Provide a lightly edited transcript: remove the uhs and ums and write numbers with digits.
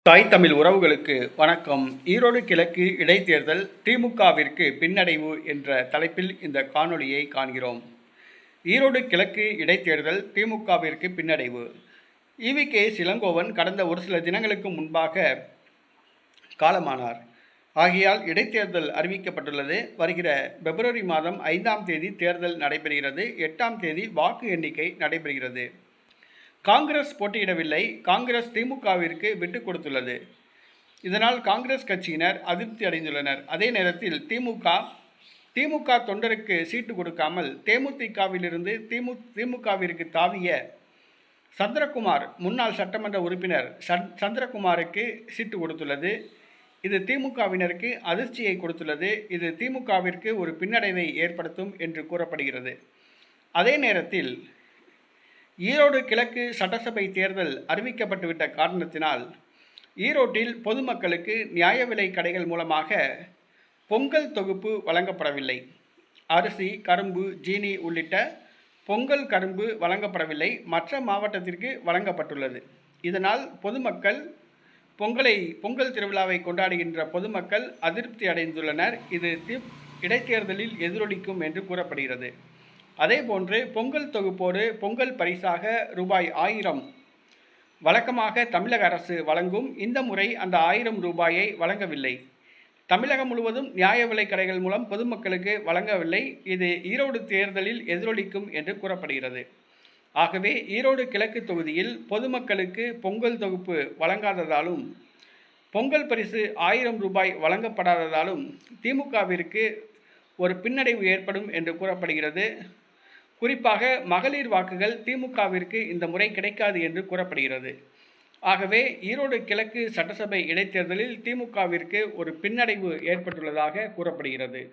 தாய் தமிழ் உறவுகளுக்கு வணக்கம். ஈரோடு கிழக்கு இடைத்தேர்தல் திமுகவிற்கு பின்னடைவு என்ற தலைப்பில் இந்த காணொளியை காண்கிறோம். ஈரோடு கிழக்கு இடைத்தேர்தல் திமுகவிற்கு பின்னடைவு. ஈ.வி.கே.எஸ். இளங்கோவன் கடந்த ஒரு சில தினங்களுக்கு முன்பாக காலமானார். ஆகையால் இடைத்தேர்தல் அறிவிக்கப்பட்டுள்ளது. வருகிற பிப்ரவரி மாதம் 5ஆம் தேதி தேர்தல் நடைபெறுகிறது. 8ஆம் தேதி வாக்கு எண்ணிக்கை நடைபெறுகிறது. காங்கிரஸ் போட்டியிடவில்லை. காங்கிரஸ் திமுகவிற்கு விட்டுக் கொடுத்துள்ளது. இதனால் காங்கிரஸ் கட்சியினர் அதிருப்தி அடைந்துள்ளனர். அதே நேரத்தில் திமுக தொண்டருக்கு சீட்டு கொடுக்காமல் தேமுதிகவிலிருந்து திமுகவிற்கு தாவிய சந்திரகுமார், முன்னாள் சட்டமன்ற உறுப்பினர் சந்திரகுமாருக்கு சீட்டு கொடுத்துள்ளது. இது திமுகவினருக்கு அதிர்ச்சியை கொடுத்துள்ளது. இது திமுகவிற்கு ஒரு பின்னடைவை ஏற்படுத்தும் என்று கூறப்படுகிறது. அதே நேரத்தில் ஈரோடு கிழக்கு சட்டசபை தேர்தல் அறிவிக்கப்பட்டுவிட்ட காரணத்தினால் ஈரோட்டில் பொதுமக்களுக்கு நியாய விலை கடைகள் மூலமாக பொங்கல் தொகுப்பு வழங்கப்படவில்லை. அரிசி, கரும்பு, ஜீனி உள்ளிட்ட பொங்கல் கரும்பு வழங்கப்படவில்லை. மற்ற மாவட்டத்திற்கு வழங்கப்பட்டுள்ளது. இதனால் பொதுமக்கள் பொங்கல் திருவிழாவை கொண்டாடுகின்ற பொதுமக்கள் அதிருப்தி அடைந்துள்ளனர். இது இடைத்தேர்தலில் எதிரொலிக்கும் என்று கூறப்படுகிறது. அதேபோன்று பொங்கல் தொகுப்போடு பொங்கல் பரிசாக ரூபாய் 1000 வழக்கமாக தமிழக அரசு வழங்கும். இந்த முறை அந்த 1000 ரூபாயை வழங்கவில்லை. தமிழகம் முழுவதும் நியாய விலை கடைகள் மூலம் பொதுமக்களுக்கு வழங்கவில்லை. இது ஈரோடு தேர்தலில் எதிரொலிக்கும் என்று கூறப்படுகிறது. ஆகவே ஈரோடு கிழக்கு தொகுதியில் பொதுமக்களுக்கு பொங்கல் தொகுப்பு வழங்காததாலும் பொங்கல் பரிசு 1000 ரூபாய் வழங்கப்படாததாலும் திமுகவிற்கு ஒரு பின்னடைவு ஏற்படும் என்று கூறப்படுகிறது. குறிப்பாக மகளிர் வாக்குகள் திமுகவிற்கு இந்த முறை கிடைக்காது என்று கூறப்படுகிறது. ஆகவே ஈரோடு கிழக்கு சட்டசபை இடைத்தேர்தலில் திமுகவிற்கு ஒரு பின்னடைவு ஏற்பட்டுள்ளதாக கூறப்படுகிறது.